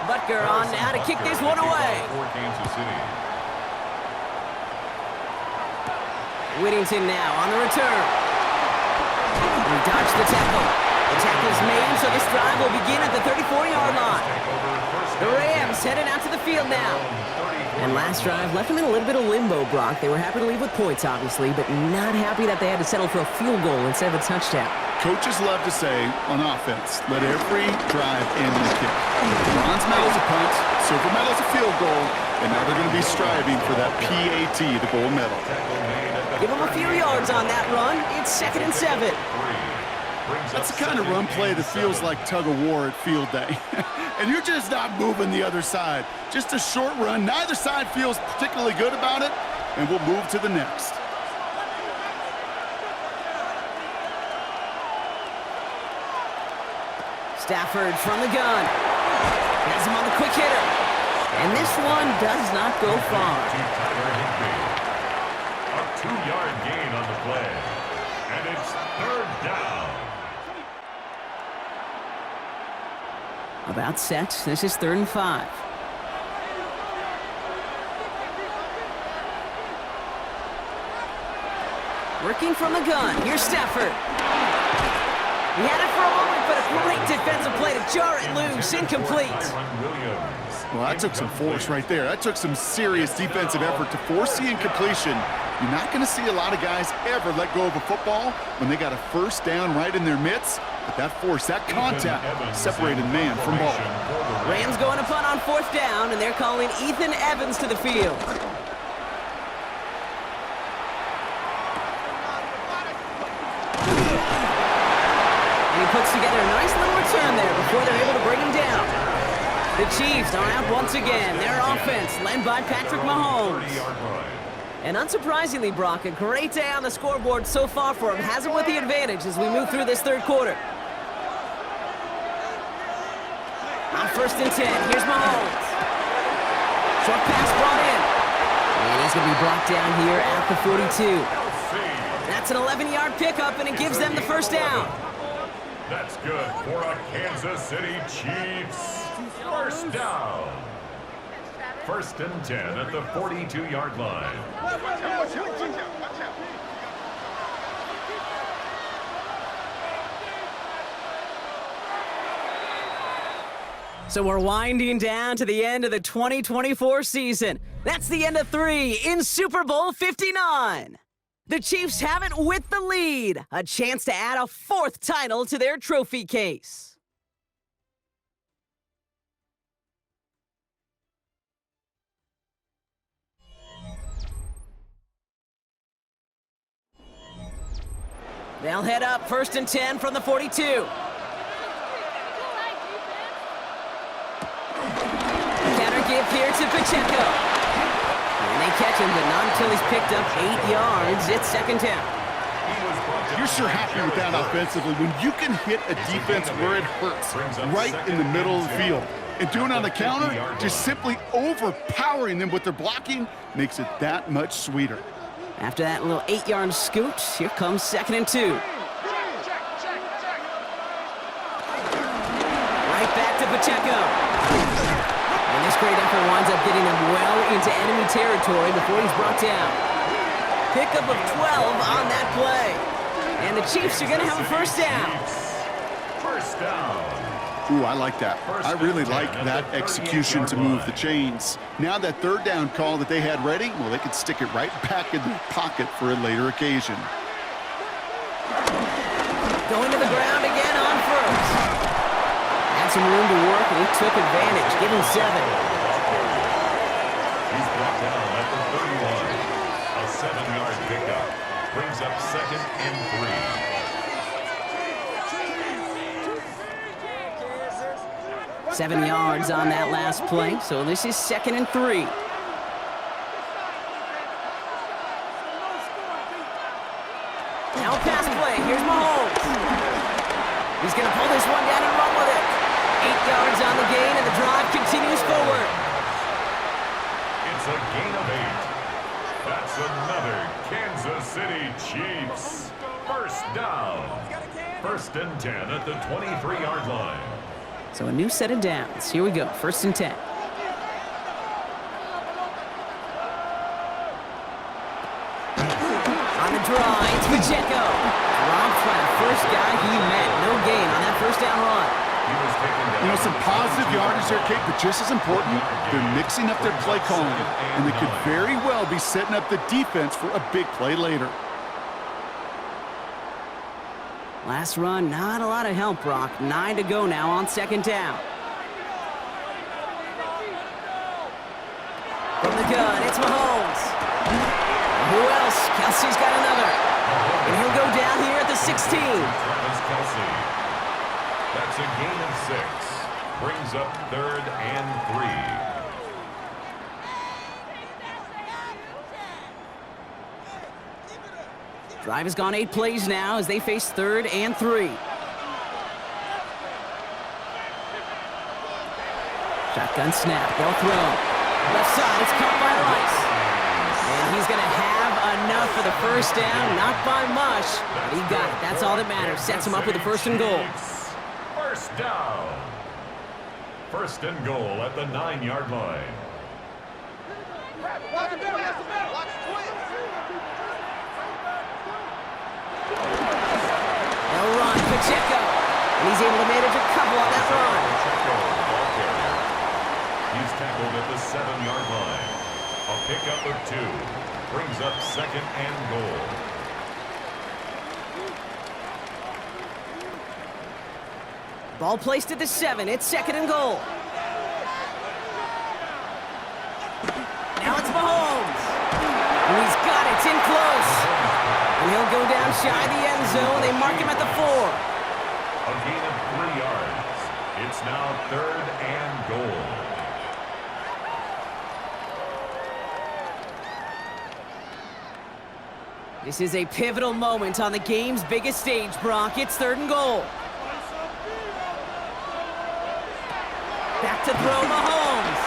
S1: Butker on now to kick this one away.
S3: For Kansas City.
S1: Whittington now on the return. He dodged the tackle. The tackle's made, so this drive will begin at the 34-yard line. The Rams heading out to the field now. And last drive left them in a little bit of limbo, Brock. They were happy to leave with points, obviously, but not happy that they had to settle for a field goal instead of a touchdown.
S2: Coaches love to say, on offense, let every drive end in a kick. Bronze medal's a punt, silver medal's a field goal, and now they're going to be striving for that PAT, the gold medal.
S1: Give them a few yards on that run. It's 2nd and 7.
S2: That's the kind of run play that feels like tug-of-war at field day. And you're just not moving the other side. Just a short run. Neither side feels particularly good about it, and we'll move to the next.
S1: Stafford from the gun. Has him on the quick hitter. And this one does not go far.
S3: A 2-yard gain on the play. And it's third down.
S1: About set. This is 3rd and 5. Working from the gun. Here's Stafford. He had it for a moment, but a great defensive play to jar it loose. Incomplete.
S2: Well, that took some force right there. That took some serious defensive effort to force the incompletion. You're not going to see a lot of guys ever let go of a football when they got a first down right in their midst. But that force, that contact, separated man from ball.
S1: Rams going to punt on 4th down, and they're calling Ethan Evans to the field. And he puts together a nice little return there before they're able to bring him down. The Chiefs are out once again. Their offense led by Patrick Mahomes. And unsurprisingly, Brock, a great day on the scoreboard so far for him. Has him with the advantage as we move through this 3rd quarter. On 1st and 10, here's Mahomes. Short pass brought in. And he's going to be brought down here at the 42. That's an 11-yard pickup, and it gives them the first down.
S3: That's good for a Kansas City Chiefs. First down. 1st and 10 at the 42-yard line.
S1: So we're winding down to the end of the 2024 season. That's the end of 3 in Super Bowl 59. The Chiefs have it with the lead, a chance to add a 4th title to their trophy case. They'll head up 1st and 10 from the 42. Counter give here to Pacheco. And they catch him, but not until he's picked up 8 yards. It's 2nd down.
S2: You're sure happy with that offensively when you can hit a defense where it hurts, right in the middle of the field. And doing it on the counter, just simply overpowering them with their blocking, makes it that much sweeter.
S1: After that little 8-yard scoot, here comes 2nd and 2. Right back to Pacheco. And this great effort winds up getting him well into enemy territory before he's brought down. Pickup of 12 on that play. And the Chiefs are going to have a first down.
S3: First down.
S2: Ooh, I like that. I really like that execution to move the chains. Now that 3rd down call that they had ready, well, they could stick it right back in their pocket for a later occasion.
S1: Going to the ground again on 1st. Had some room to work, and he took advantage. Give him 7.
S3: He's brought down at the 31. A 7-yard pickup. Brings up 2nd and 3.
S1: 7 yards on that last play, so this is 2nd and 3. Now pass play, here's Mahomes. He's going to pull this one down and run with it. 8 yards on the gain, and the drive continues forward.
S3: It's a gain of 8. That's another Kansas City Chiefs. First down. 1st and 10 at the 23-yard line.
S1: So a new set of downs. Here we go, 1st and 10. On the draw, it's Pacheco. Robbed by the first guy he met. No gain on that first down run.
S2: You know, some positive yardage there, Kate, but just as important, they're mixing up their play calling, and they could very well be setting up the defense for a big play later.
S1: Last run, not a lot of help, Brock. 9 to go now on 2nd down. From the gun, it's Mahomes. Who else? Kelsey's got another. And he'll go down here at the 16.
S3: That's a gain of 6. Brings up 3rd and 3.
S1: Drive has gone 8 plays now as they face 3rd and 3. Shotgun snap, ball thrown. Left side, it's caught by Rice. And he's going to have enough for the first down, not by much, but he got it. That's all that matters. Sets him up with a 1st and goal.
S3: First down. 1st and goal at the 9-yard line.
S1: They'll run Pacheco, and he's able to manage a couple on that run.
S3: He's tackled at the 7-yard line. A pickup of 2 brings up 2nd and goal.
S1: Ball placed at the 7. It's 2nd and goal. Now it's Mahomes. And he's got it. It's in close. And he'll go down shy of the end zone. They mark him at the 4.
S3: A gain of 3 yards. It's now 3rd and goal.
S1: This is a pivotal moment on the game's biggest stage, Brock. It's 3rd and goal. Back to throw Mahomes.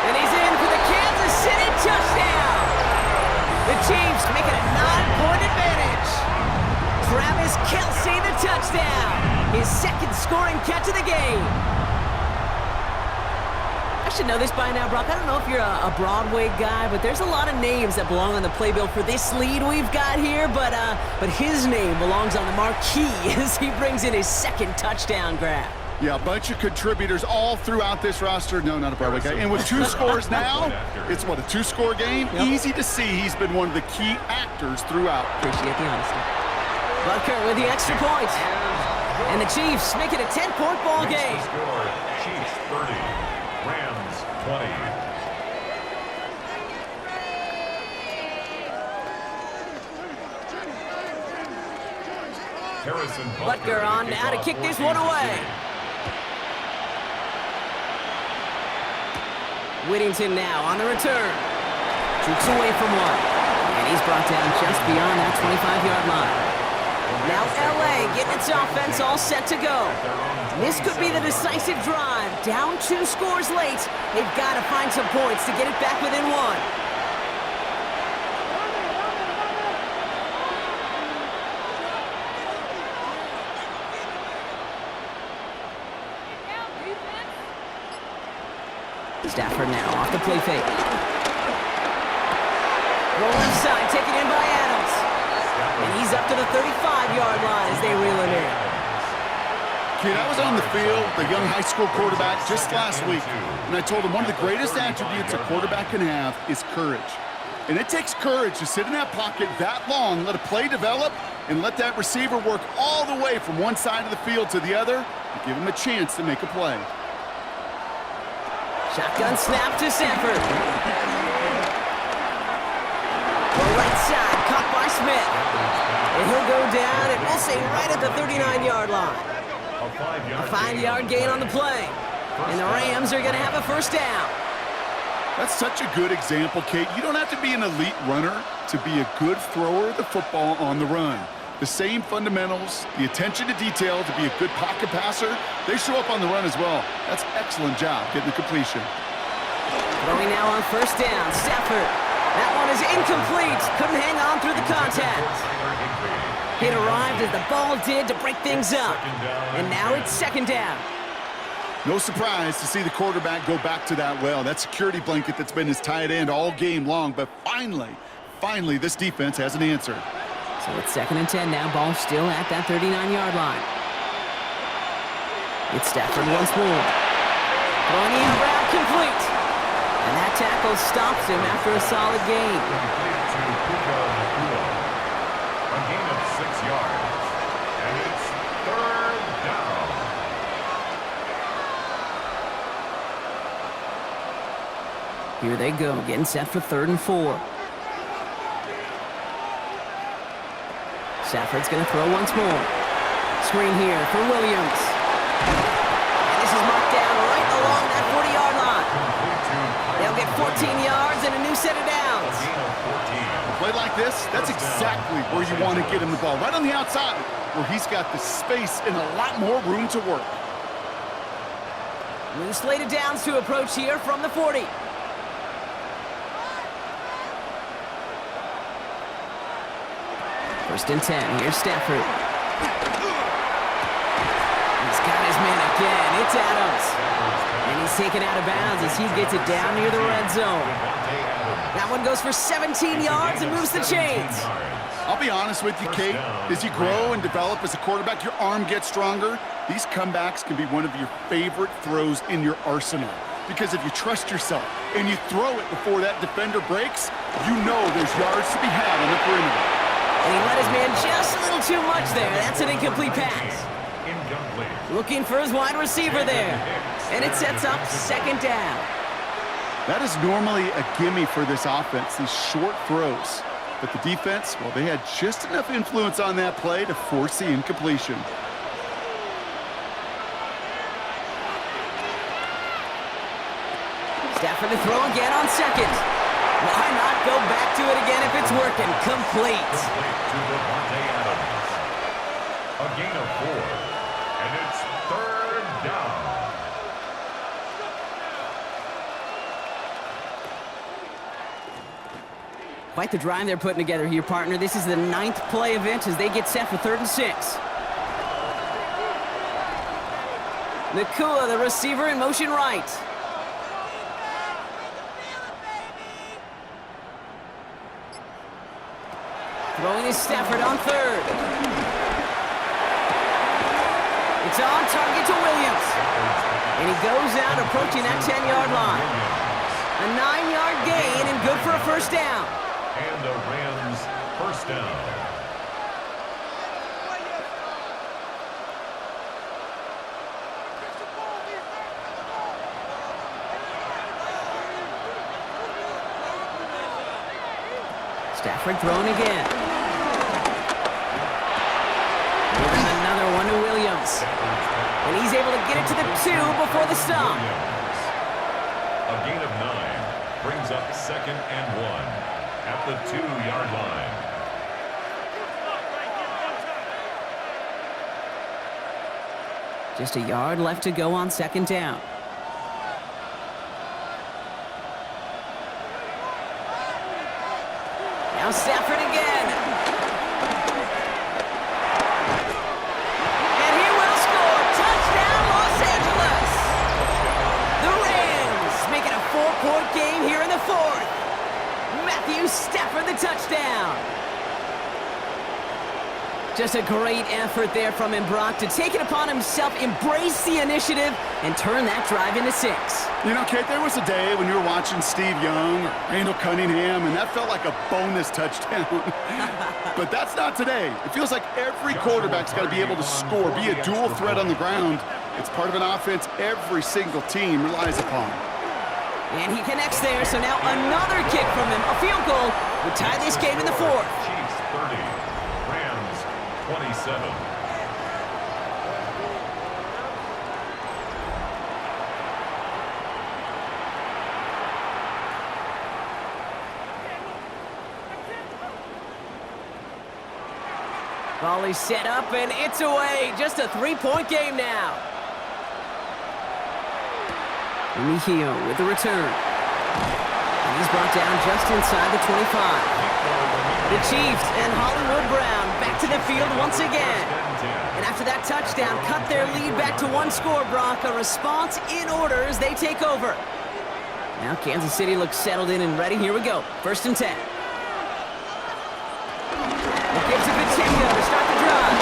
S1: And he's in for the Kansas City touchdown. The Chiefs make it a 9-point advantage. Travis Kelce, the touchdown. His 2nd scoring catch of the game. I should know this by now, Brock. I don't know if you're a Broadway guy, but there's a lot of names that belong on the playbill for this lead we've got here, but his name belongs on the marquee as he brings in his 2nd touchdown grab.
S2: Yeah, a bunch of contributors all throughout this roster. No, not a Broadway guy. And with 2 scores now, it's what, a 2-score game? Yep. Easy to see he's been one of the key actors throughout.
S1: Appreciate the honesty. Butker with the extra point. And the Chiefs make it a 10-point ball game.
S3: Score, Chiefs 30, Rams 20. Harrison
S1: Butker on now to kick this one away. Whittington now on the return. Jukes away from one. And he's brought down just beyond that 25-yard line. Now LA getting its offense all set to go. This could be the decisive drive. Down 2 scores late. They've got to find some points to get it back within 1. Stafford now off the play fake. Roll left side, taken in by Adams. And he's up to the 35-yard line as they reel him in.
S2: Kid, I was on the field, the young high school quarterback, just last week, and I told him one of the greatest attributes a quarterback can have is courage. And it takes courage to sit in that pocket that long, let a play develop, and let that receiver work all the way from one side of the field to the other and give him a chance to make a play.
S1: Shotgun snap to Sanford. The right side, caught by Smith. And he'll go down, and we'll say right at the 39-yard line. A 5-yard gain on the play. And the Rams are going to have a 1st down.
S2: That's such a good example, Kate. You don't have to be an elite runner to be a good thrower of the football on the run. The same fundamentals, the attention to detail to be a good pocket passer, they show up on the run as well. That's an excellent job getting the completion.
S1: Throwing now on 1st down, Stafford. That one is incomplete. Couldn't hang on through the contact. It arrived as the ball did to break things up. And now it's 2nd down.
S2: No surprise to see the quarterback go back to that well. That security blanket that's been his tight end all game long. But finally, this defense has an answer.
S1: So it's 2nd and 10 now. Ball still at that 39-yard line. It's Stafford once more. Throwing the route complete. And that tackle stops him after a solid gain.
S3: A gain of 6 yards. And it's 3rd down.
S1: Here they go, getting set for 3rd and 4. Stafford's going to throw once more. Screen here for Williams. And this is marked down right along that 40-yard line. They'll get 14 yards and a new set of downs.
S2: A play like this, that's exactly where you want to get him the ball. Right on the outside, where he's got the space and a lot more room to work.
S1: Loose laid it down to approach here from the 40. First and 10. Here's Stafford. He's got his man again. It's Adams. And he's taken out of bounds as he gets it down near the red zone. That one goes for 17 yards and moves the chains.
S2: I'll be honest with you, Kate. As you grow and develop as a quarterback, your arm gets stronger. These comebacks can be one of your favorite throws in your arsenal. Because if you trust yourself and you throw it before that defender breaks, you know there's yards to be had on the perimeter.
S1: And he let his man just a little too much there. That's an incomplete pass. Looking for his wide receiver there. And it sets up second down.
S2: That is normally a gimme for this offense, these short throws. But the defense, well, they had just enough influence on that play to force the incompletion.
S1: Stafford to throw again on second. Why not go back to it again if it's working? Complete.
S3: To Devontae Adams. A gain of 4. And it's third down.
S1: Quite the drive they're putting together here, partner. This is the 9th play event as they get set for 3rd and 6. Nakua, the receiver, in motion right. Throwing is Stafford on 3rd. It's on target to Williams. And he goes out approaching that 10-yard line. A 9-yard gain and good for a first down.
S3: And the Rams first down.
S1: Stafford throwing again. Giving another one to Williams. And he's able to get it to the 2 before the stop.
S3: A gain of 9 brings up 2nd and 1 at the 2-yard line.
S1: Just a yard left to go on 2nd down. Now Stafford again. And he will score. Touchdown, Los Angeles. The Rams make it a 4-point game here in the 4th. Matthew Stafford, the touchdown. Just a great effort there from him, Brock, to take it upon himself, embrace the initiative, and turn that drive into 6.
S2: You know, Kate, there was a day when you were watching Steve Young, Randall Cunningham, and that felt like a bonus touchdown. But that's not today. It feels like every quarterback's got to be able to score, be a dual threat on the ground. It's part of an offense every single team relies upon.
S1: And he connects there, so now another kick from him. A field goal would tie this game in the 4th.
S3: Chiefs 30, Rams 27.
S1: Volley set up, and it's away. Just a 3-point game now. Mejio with the return. And he's brought down just inside the 25. The Chiefs and Hollywood Brown back to the field once again. And after that touchdown, cut their lead back to 1 score, Brock. A response in order as they take over. Now Kansas City looks settled in and ready. Here we go. 1st and 10. It gives to Pacheco to start the drive.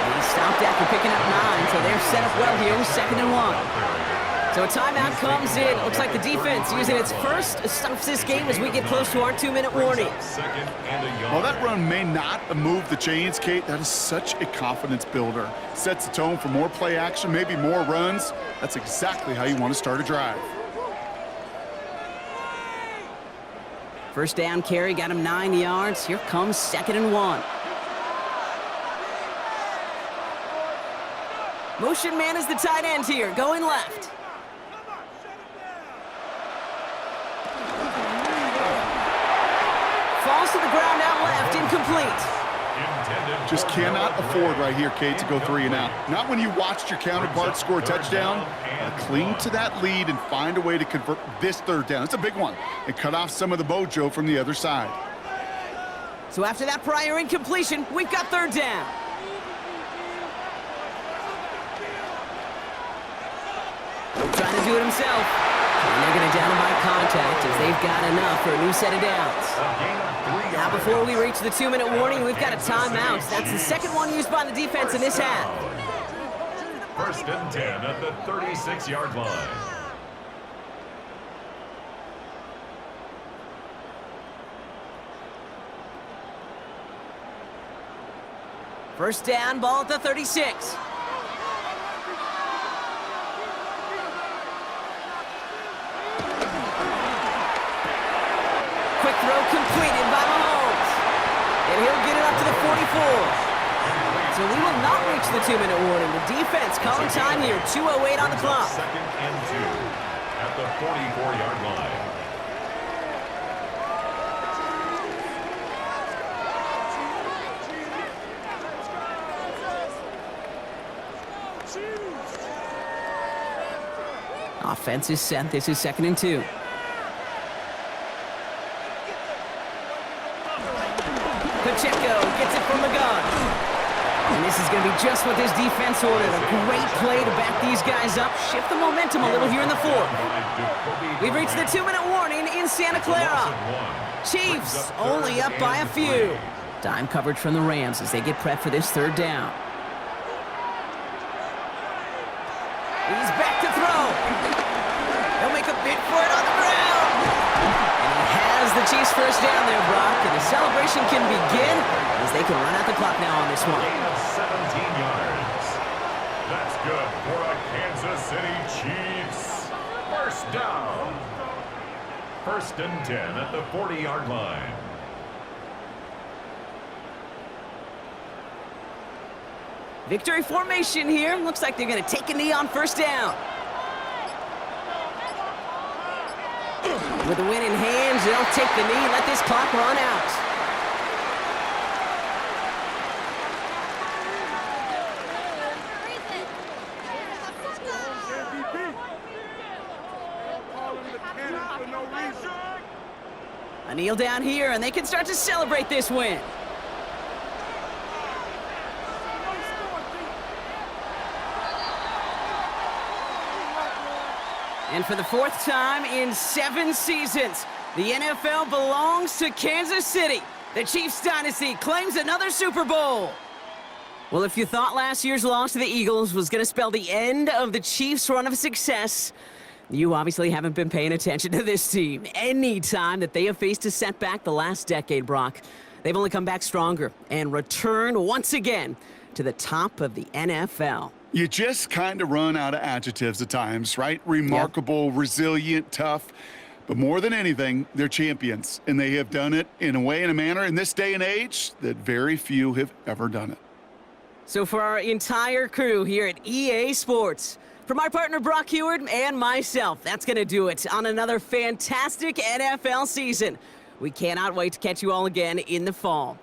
S1: And he stopped after picking up 9, so they're set up well here with 2nd and 1. So a timeout comes in. Looks like the defense using its first stops this game as we get close to our 2-minute warning.
S2: While that run may not have moved the chains, Kate, that is such a confidence builder. Sets the tone for more play action, maybe more runs. That's exactly how you want to start a drive.
S1: First down carry, got him 9 yards. Here comes 2nd and 1. Motion man is the tight end here, going left. Falls to the ground out left, incomplete.
S2: Just cannot afford right here, Kate, to go 3 and out. Not when you watched your counterpart score a touchdown. Cling to that lead and find a way to convert this 3rd down. It's a big one. And cut off some of the mojo from the other side.
S1: So after that prior incompletion, we've got 3rd down. Trying to do it himself. And they're going to down him by contact as they've got enough for a new set of downs. Now before we reach the 2-minute warning, we've got a timeout. That's the 2nd one used by the defense in this half.
S3: 1st and 10 at the 36-yard line.
S1: First down, ball at the 36. Quick throw completed by Mahomes. And he'll get it up to the 44. So we will not reach the 2-minute warning. The defense calling time here, 2:08 on the clock.
S3: 2nd and 2 at the 44-yard line.
S1: Offense is set. This is 2nd and 2. Pacheco gets it from the gun. And this is going to be just what this defense ordered. A great play to back these guys up, shift the momentum a little here in the 4th. We've reached the 2-minute warning in Santa Clara. Chiefs only up by a few. Dime coverage from the Rams as they get prepped for this 3rd down. He's back to throw. He'll make a big for it on the ground. And he has the Chiefs' 1st down there, Brock. And the celebration can begin as they can run out the clock now on this one.
S3: Gain of 17 yards. That's good for a Kansas City Chiefs. 1st down. 1st and 10 at the 40-yard line.
S1: Victory formation here. Looks like they're going to take a knee on 1st down. With the win in hand, they'll take the knee and let this clock run out. A kneel down here, and they can start to celebrate this win. And for the 4th time in 7 seasons, the NFL belongs to Kansas City. The Chiefs dynasty claims another Super Bowl. Well, if you thought last year's loss to the Eagles was going to spell the end of the Chiefs' run of success, you obviously haven't been paying attention to this team. Any time that they have faced a setback the last decade, Brock, they've only come back stronger and returned once again to the top of the NFL.
S2: You just kind of run out of adjectives at times, right? Remarkable, resilient, tough. But more than anything, they're champions. And they have done it in a way and a manner in this day and age that very few have ever done it.
S1: So for our entire crew here at EA Sports, for my partner Brock Heward and myself, that's going to do it on another fantastic NFL season. We cannot wait to catch you all again in the fall.